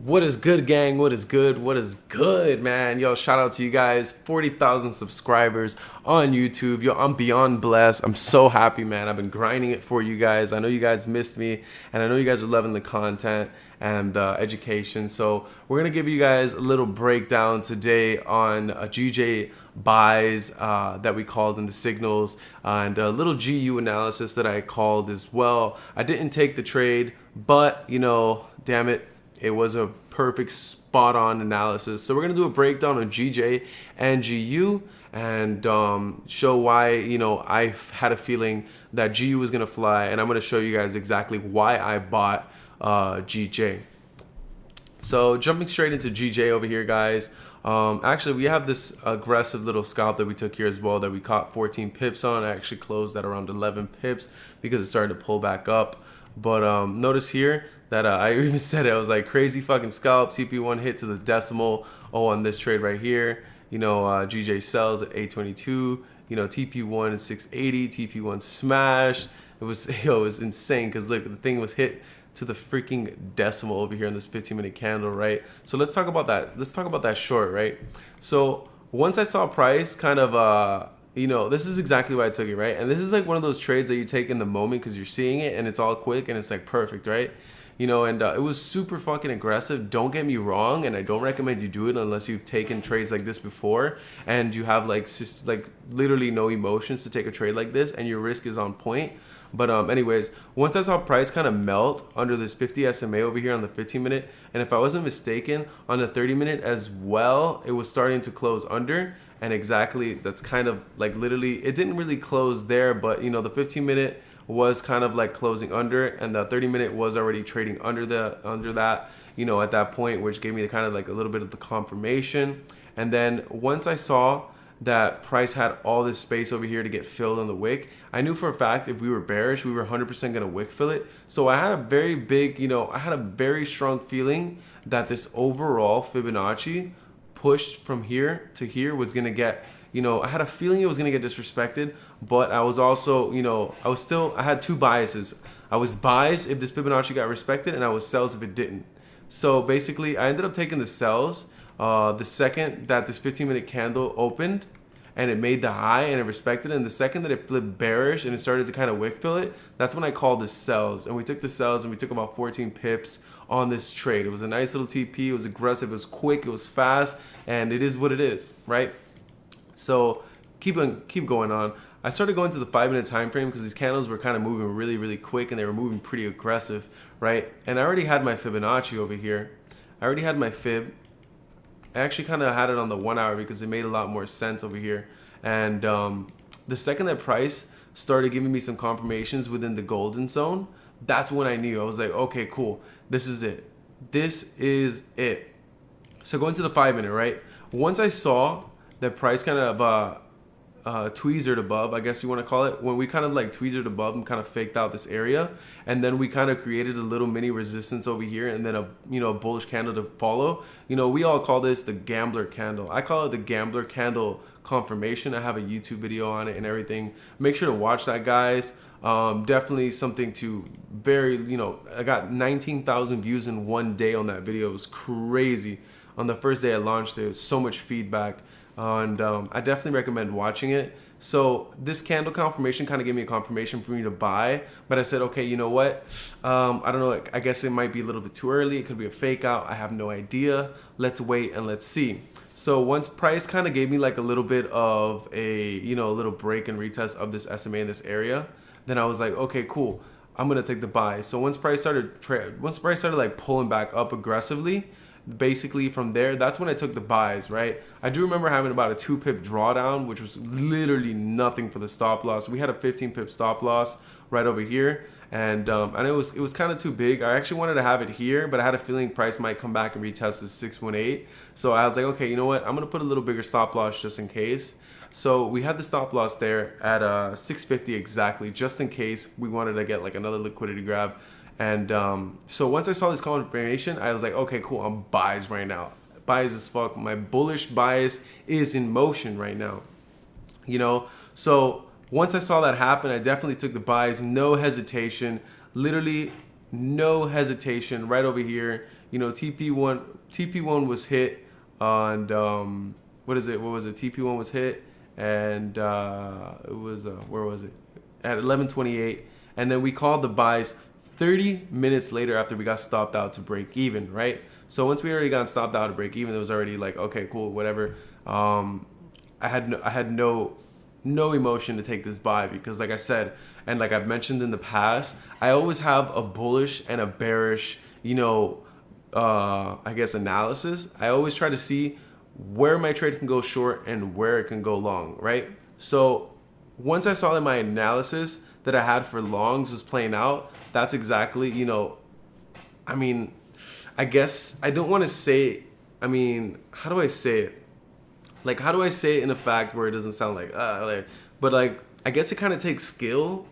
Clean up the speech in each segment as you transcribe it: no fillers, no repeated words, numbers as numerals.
What is good, gang? What is good? What is good, man? Yo, shout out to you guys. 40,000 subscribers on YouTube. Yo, I'm beyond blessed. I'm so happy, man. I've been grinding it for you guys. I know you guys missed me, and I know you guys are loving the content and education. So we're going to give you guys a little breakdown today on GJ buys that we called in the signals and a little GU analysis that I called as well. I didn't take the trade, but, damn it, it was a perfect spot on analysis. So we're going to do a breakdown on GJ and GU and show why, I had a feeling that GU was going to fly. And I'm going to show you guys exactly why I bought GJ. So jumping straight into GJ over here, guys. Actually, we have this aggressive little scalp that we took here as well that we caught 14 pips on. I actually closed at around 11 pips because it started to pull back up. But notice here that I even said it. I was like, crazy fucking scalp. TP1 hit to the decimal. Oh, on this trade right here, GJ sells at 822. TP1 is 680. TP1 smashed. It was insane because look, the thing was hit to the freaking decimal over here in this 15-minute candle, right? So let's talk about that. Let's talk about that short, right? So once I saw price kind of this is exactly why I took it, right? And this is like one of those trades that you take in the moment because you're seeing it and it's all quick and it's like perfect, right? And it was super fucking aggressive. Don't get me wrong, and I don't recommend you do it unless you've taken trades like this before and you have just literally no emotions to take a trade like this and your risk is on point. But anyways, once I saw price kind of melt under this 50 SMA over here on the 15-minute, and if I wasn't mistaken, on the 30-minute as well, it was starting to close under. And exactly, that's kind of like literally, it didn't really close there, but the 15-minute was kind of like closing under, and the 30-minute was already trading under that, at that point, which gave me kind of like a little bit of the confirmation. And then once I saw that price had all this space over here to get filled on the wick, I knew for a fact if we were bearish, we were 100% going to wick fill it. So I had a very big, I had a very strong feeling that this overall Fibonacci pushed from here to here was going to get, I had a feeling it was going to get disrespected, but I was also, I had two biases. I was biased if this Fibonacci got respected, and I was sells if it didn't. So basically, I ended up taking the sells the second that this 15-minute candle opened and it made the high and it respected it. And the second that it flipped bearish and it started to kind of wick fill it, that's when I called the sells. And we took the sells and we took about 14 pips on this trade. It was a nice little TP. It was aggressive. It was quick. It was fast. And it is what it is, right? So keep going on. I started going to the 5-minute time frame because these candles were kind of moving really, really quick and they were moving pretty aggressive, right? And I already had my Fibonacci over here. I already had my Fib. I actually kind of had it on the 1 hour because it made a lot more sense over here. And the second that price started giving me some confirmations within the golden zone, that's when I knew. I was like, okay, cool. This is it. This is it. So going to the 5-minute, right? Once I saw that price kind of tweezered above, I guess you want to call it, when we kind of like tweezered above and kind of faked out this area, and then we kind of created a little mini resistance over here, and then a bullish candle to follow. We all call this the gambler candle. I call it the gambler candle confirmation. I have a YouTube video on it and everything. Make sure to watch that, guys. Definitely something to I got 19,000 views in one day on that video. It was crazy. On the first day I launched it, was so much feedback. And I definitely recommend watching it. So this candle confirmation kind of gave me a confirmation for me to buy, but I said, okay, you know what? I don't know. I guess it might be a little bit too early. It could be a fake out. I have no idea. Let's wait and let's see. So once price kind of gave me like a little bit of a little break and retest of this SMA in this area, then I was like, okay, cool. I'm gonna take the buy. So once price started like pulling back up aggressively, basically from there, that's when I took the buys, right? I do remember having about a 2-pip drawdown, which was literally nothing for the stop loss. We had a 15-pip stop loss right over here, and it was kind of too big. I actually wanted to have it here, but I had a feeling price might come back and retest the 618. So I was like, okay, you know what? I'm gonna put a little bigger stop loss just in case. So we had the stop loss there at 650 exactly, just in case we wanted to get like another liquidity grab. And so once I saw this confirmation, I was like, okay, cool, I'm buys right now. Buys as fuck. My bullish bias is in motion right now. So once I saw that happen, I definitely took the buys, no hesitation, literally no hesitation right over here. TP1 was hit on what was it? TP1 was hit, and it was where was it? At 11:28, and then we called the buys 30 minutes later after we got stopped out to break even, right? So once we already got stopped out to break even, it was already like, okay, cool, whatever. I had no emotion to take this buy because, like I said, and like I've mentioned in the past, I always have a bullish and a bearish, I guess, analysis. I always try to see where my trade can go short and where it can go long, right? So once I saw that my analysis that I had for longs was playing out, that's exactly, I mean, I guess I don't want to say, I mean, how do I say it? Like, how do I say it in a fact where it doesn't sound but like, I guess it kind of takes skill,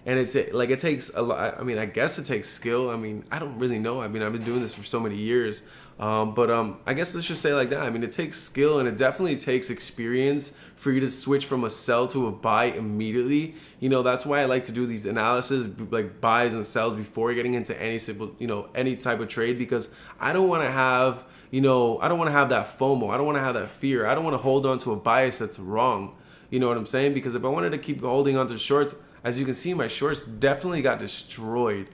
and it takes a lot. I mean, I guess it takes skill. I mean, I don't really know. I mean, I've been doing this for so many years, but I guess let's just say it like that. I mean, it takes skill, and it definitely takes experience for you to switch from a sell to a buy immediately. That's why I like to do these analysis, like buys and sells, before getting into any simple, any type of trade, because I don't want to have I don't want to have that FOMO. I don't want to have that fear. I don't want to hold on to a bias that's wrong. You know what I'm saying? Because if I wanted to keep holding on to shorts, as you can see, my shorts definitely got destroyed.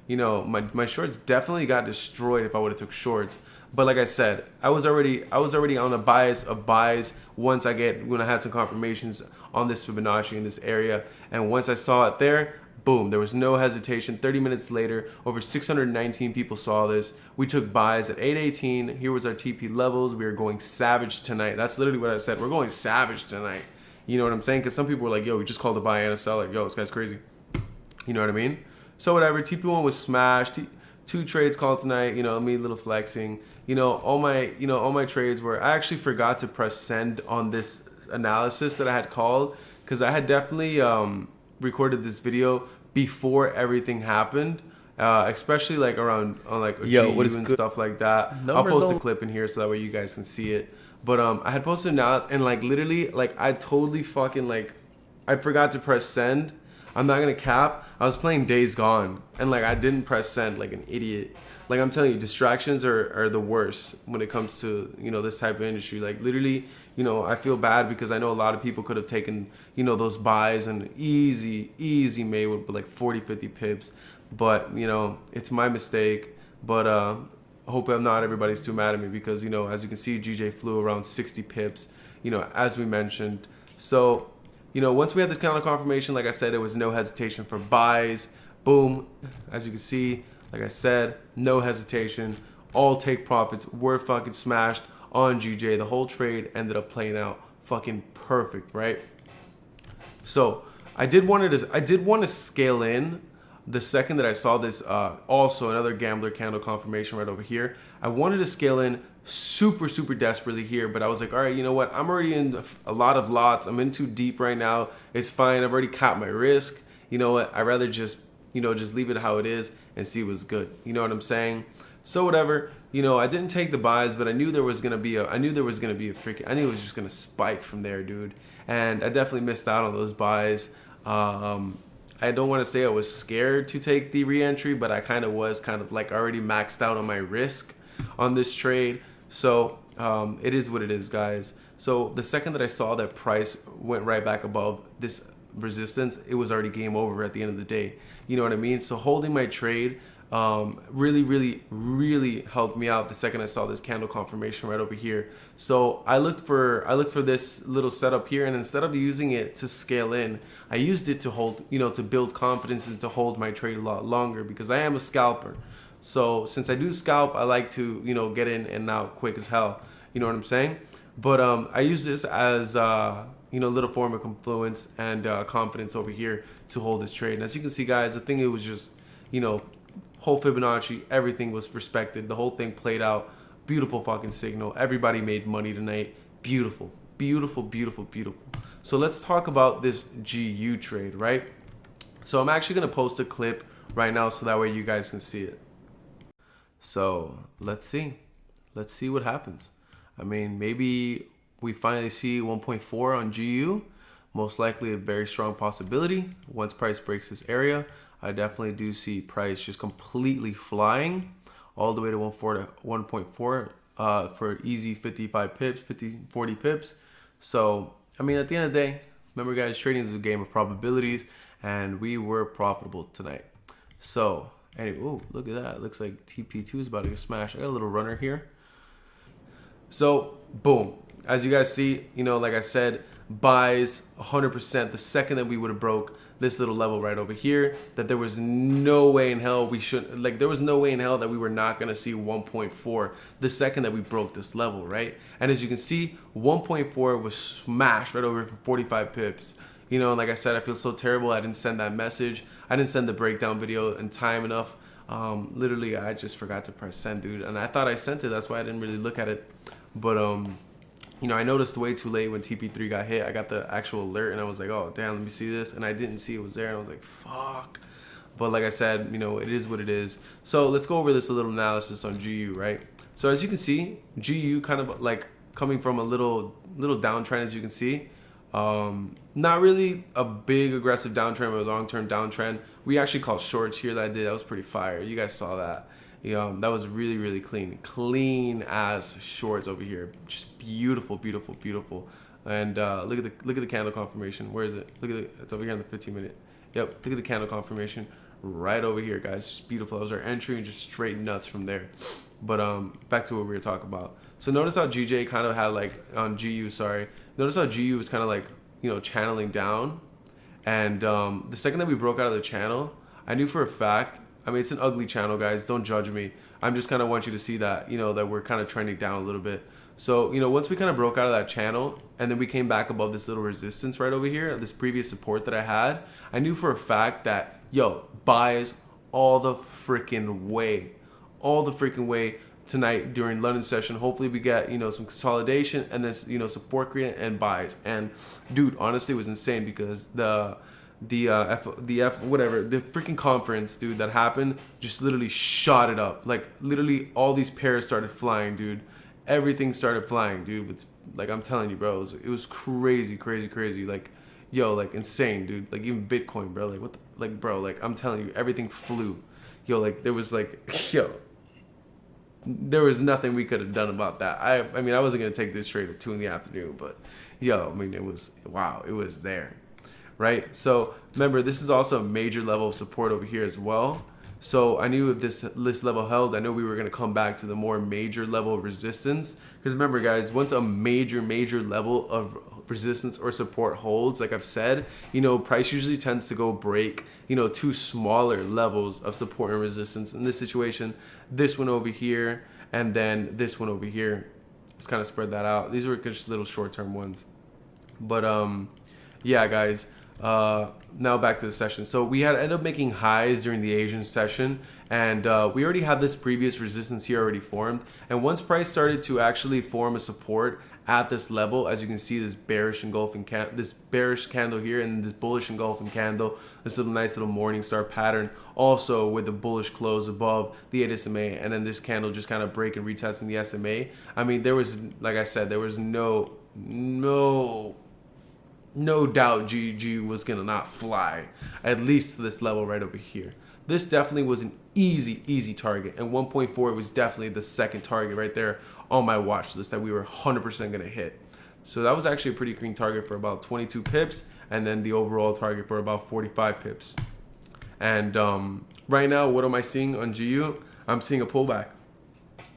My shorts definitely got destroyed if I would have took shorts. But like I said, I was already on a bias of buys when I had some confirmations on this Fibonacci in this area. And once I saw it there, boom, there was no hesitation. 30 minutes later, over 619 people saw this. We took buys at 818. Here was our TP levels. We are going savage tonight. That's literally what I said. We're going savage tonight. You know what I'm saying? Because some people were like, yo, we just called a buy and a sell. Like, yo, this guy's crazy. You know what I mean? So whatever, TP1 was smashed. Two trades called tonight, me a little flexing. All my trades were, I actually forgot to press send on this analysis that I had called, because I had definitely recorded this video before everything happened, especially like around on like a GU and stuff like that. I'll post a clip in here so that way you guys can see it. But I had posted analysis, and like literally, like I totally fucking I forgot to press send. I'm not gonna cap. I was playing Days Gone, and like I didn't press send like an idiot. Like I'm telling you, distractions are the worst when it comes to this type of industry. Like literally, I feel bad because I know a lot of people could have taken those buys and easy made with like 40-50 pips, but it's my mistake. But I hope not everybody's too mad at me, because as you can see, GJ flew around 60 pips, as we mentioned. So once we had this counter confirmation, like I said, it was no hesitation for buys. Boom, as you can see, like I said, no hesitation. All take profits were fucking smashed on GJ. The whole trade ended up playing out fucking perfect, right? So I did want to scale in the second that I saw this. Also another gambler candle confirmation right over here. I wanted to scale in super desperately here, but I was like, all right, you know what? I'm already in a lot of lots. I'm in too deep right now. It's fine. I've already capped my risk. You know what? I'd rather just leave it how it is and see what's good. You know what I'm saying? So whatever. I didn't take the buys, but I knew there was gonna be I knew it was just gonna spike from there, dude. And I definitely missed out on those buys. I don't want to say I was scared to take the re-entry, but I kind of was like already maxed out on my risk on this trade. So it is what it is, guys. So the second that I saw that price went right back above this resistance, it was already game over at the end of the day. You know what I mean? So holding my trade really helped me out the second I saw this candle confirmation right over here. So I looked for this little setup here, and instead of using it to scale in, I used it to hold, to build confidence and to hold my trade a lot longer, because I am a scalper. So since I do scalp, I like to get in and out quick as hell. You know what I'm saying? But I use this as little form of confluence and confidence over here to hold this trade. And as you can see, guys, I think it was just whole Fibonacci, everything was respected. The whole thing played out. Beautiful fucking signal. Everybody made money tonight. Beautiful. So let's talk about this GU trade, right? So I'm actually going to post a clip right now so that way you guys can see it. So let's see what happens. I mean, maybe we finally see 1.4 on GU. Most likely a very strong possibility once price breaks this area. I definitely do see price just completely flying all the way to 1.4 for easy 55 pips, 40 pips. So, I mean, at the end of the day, remember guys, trading is a game of probabilities, and we were profitable tonight. So, anyway, oh, look at that. Looks like TP2 is about to get smashed. I got a little runner here. So, boom. As you guys see, you know, like I said, buys 100% the second that we would have broke this little level right over here, that there was no way in hell we should, like, there was no way in hell that we were not going to see 1.4 the second that we broke this level, right? And as you can see, 1.4 was smashed right over for 45 pips. You know, and like I said, I feel so terrible I didn't send that message. I didn't send the breakdown video in time enough. Literally, I just forgot to press send, dude. And I thought I sent it. That's why I didn't really look at it. But, you know, I noticed way too late when TP3 got hit. I got the actual alert, and I was like, oh, damn, let me see this. And I didn't see it was there, and I was like, fuck. But like I said, you know, it is what it is. So let's go over this a little analysis on GU, right? So as you can see, GU kind of like coming from a little downtrend, as you can see. Not really a big aggressive downtrend or a long-term downtrend. We actually called shorts here that I did. That was pretty fire. You guys saw that. That was really, really clean as shorts over here. Just beautiful, beautiful, beautiful. And look at the candle confirmation. Where is it? Look at it. It's over here on the 15-minute. Yep. Look at the candle confirmation right over here, guys. Just beautiful. That was our entry, and just straight nuts from there. But back to what we were talking about. So notice how GJ kind of had like on GU. Sorry. Notice how GU was kind of like, you know, channeling down. And the second that we broke out of the channel, I knew for a fact. I mean, it's an ugly channel, guys. Don't judge me. I'm just kind of want you to see that, you know, that we're kind of trending down a little bit. So, you know, once we kind of broke out of that channel and then we came back above this little resistance right over here, this previous support that I had, I knew for a fact that, yo, buys all the freaking way tonight during London session. Hopefully we get, you know, some consolidation and then, you know, support creating and buys. And dude, honestly, it was insane because the freaking conference, dude, that happened just literally shot it up. Like literally all these pairs started flying, dude. Everything started flying, dude. With, like, I'm telling you, bro, it was crazy. Like, yo, like insane, dude. Like even Bitcoin, bro. Like what the, like, bro, like I'm telling you, everything flew. Yo, like there was like, yo, there was nothing we could have done about that. I mean, I wasn't gonna take this trade at 2 in the afternoon, but yo, I mean, it was, wow, it was there. Right? So remember, this is also a major level of support over here as well. So I knew if this level held, I know we were going to come back to the more major level of resistance. Because remember, guys, once a major level of resistance or support holds, like I've said, you know, price usually tends to go break, you know, two smaller levels of support and resistance. In this situation, this one over here and then this one over here. Let's kind of spread that out. These were just little short-term ones. But yeah, guys. Now back to the session. So we had ended up making highs during the Asian session, and we already had this previous resistance here already formed. And once price started to actually form a support at this level, as you can see, this bearish engulfing this bearish candle here and this bullish engulfing candle, this little nice little morning star pattern, also with the bullish close above the 8 SMA, and then this candle just kind of breaking, retesting the SMA. I mean, there was, like I said, there was no doubt GG was gonna not fly, at least to this level right over here. This definitely was an easy target, and 1.4 was definitely the second target right there on my watch list that we were 100% gonna hit. So that was actually a pretty clean target for about 22 pips, and then the overall target for about 45 pips. And right now, what am I seeing on GU? I'm seeing a pullback.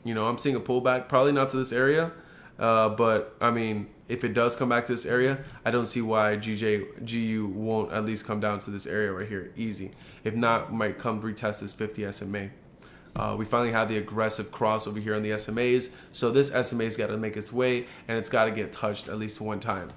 You know, I'm seeing a pullback, probably not to this area, but I mean, if it does come back to this area, I don't see why GU won't at least come down to this area right here. Easy. If not, might come retest this 50 SMA. We finally have the aggressive cross over here on the SMAs. So this SMA's got to make its way, and it's got to get touched at least one time.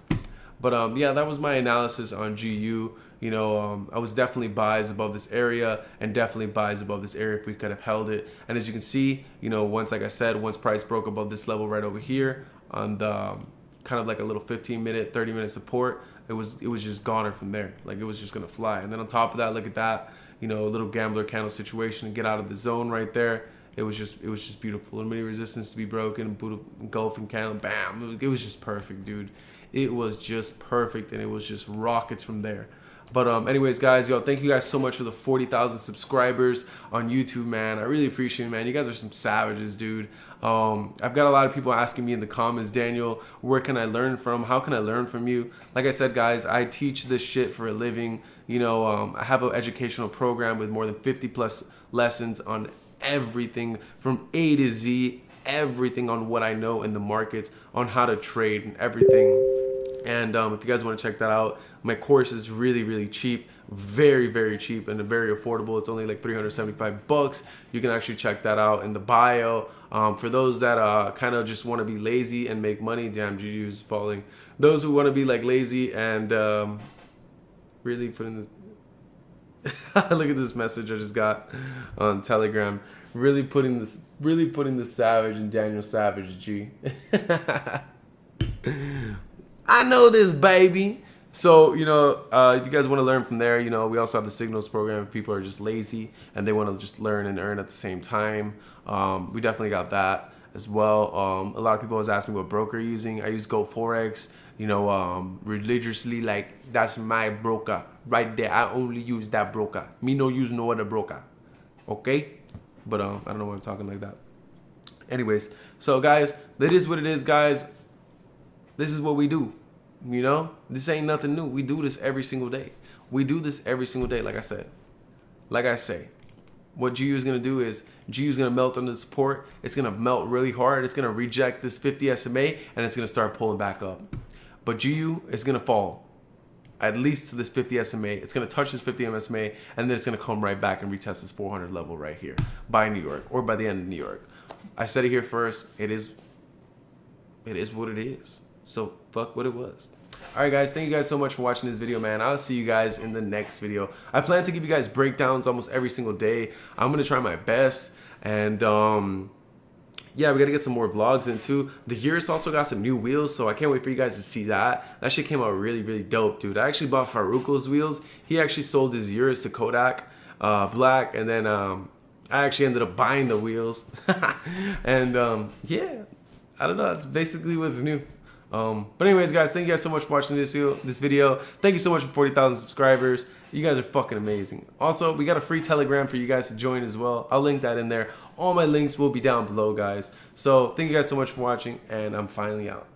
But yeah, that was my analysis on GU. You know, I was definitely buys above this area and definitely buys above this area if we could have held it. And as you can see, you know, once, like I said, once price broke above this level right over here on the kind of like a little 15-minute, 30-minute support, it was just goner from there. Like it was just gonna fly. And then on top of that, look at that, you know, a little gambler candle situation and get out of the zone right there. It was just beautiful. And many resistance to be broken, engulfing candle, bam. It was just perfect, dude. It was just perfect, and it was just rockets from there. But anyways, guys, yo, thank you guys so much for the 40,000 subscribers on YouTube, man. I really appreciate it, man. You guys are some savages, dude. I've got a lot of people asking me in the comments, Daniel, where can I learn from? How can I learn from you? Like I said, guys, I teach this shit for a living. You know, I have an educational program with more than 50 plus lessons on everything from A to Z, everything on what I know in the markets, on how to trade and everything. And if you guys want to check that out, my course is really, really cheap, very, very cheap and very affordable. It's only like 375 bucks. You can actually check that out in the bio. For those that kind of just want to be lazy and make money, damn, Juju's falling. Those who want to be like lazy and really put in the look at this message I just got on Telegram. Really putting the savage in Daniel Savage, G. I know this, baby. So, you know, if you guys want to learn from there, you know, we also have the signals program if people are just lazy and they want to just learn and earn at the same time. We definitely got that as well. A lot of people always ask me what broker you're using. I use Go Forex, you know, religiously, like that's my broker right there. I only use that broker. Me no use no other broker. Okay? But I don't know why I'm talking like that. Anyways, so guys, that is what it is, guys. This is what we do. You know, this ain't nothing new. We do this every single day. We do this every single day. Like I said, what GU is going to do is GU is going to melt under the support. It's going to melt really hard. It's going to reject this 50 SMA and it's going to start pulling back up. But GU is going to fall at least to this 50 SMA. It's going to touch this 50 SMA and then it's going to come right back and retest this 400 level right here by New York or by the end of New York. I said it here first. It is what it is. So fuck what it was. Alright guys, thank you guys so much for watching this video, man. I'll see you guys in the next video. I plan to give you guys breakdowns almost every single day. I'm gonna try my best. And yeah, we gotta get some more vlogs in too. The Urus also got some new wheels, so I can't wait for you guys to see that. That shit came out really, really dope, dude. I actually bought Faruko's wheels. He actually sold his Urus to Kodak Black, and then I actually ended up buying the wheels. And yeah, I don't know, that's basically what's new. But anyways, guys, thank you guys so much for watching this video. Thank you so much for 40,000 subscribers. You guys are fucking amazing. Also, we got a free Telegram for you guys to join as well. I'll link that in there. All my links will be down below, guys. So thank you guys so much for watching, and I'm finally out.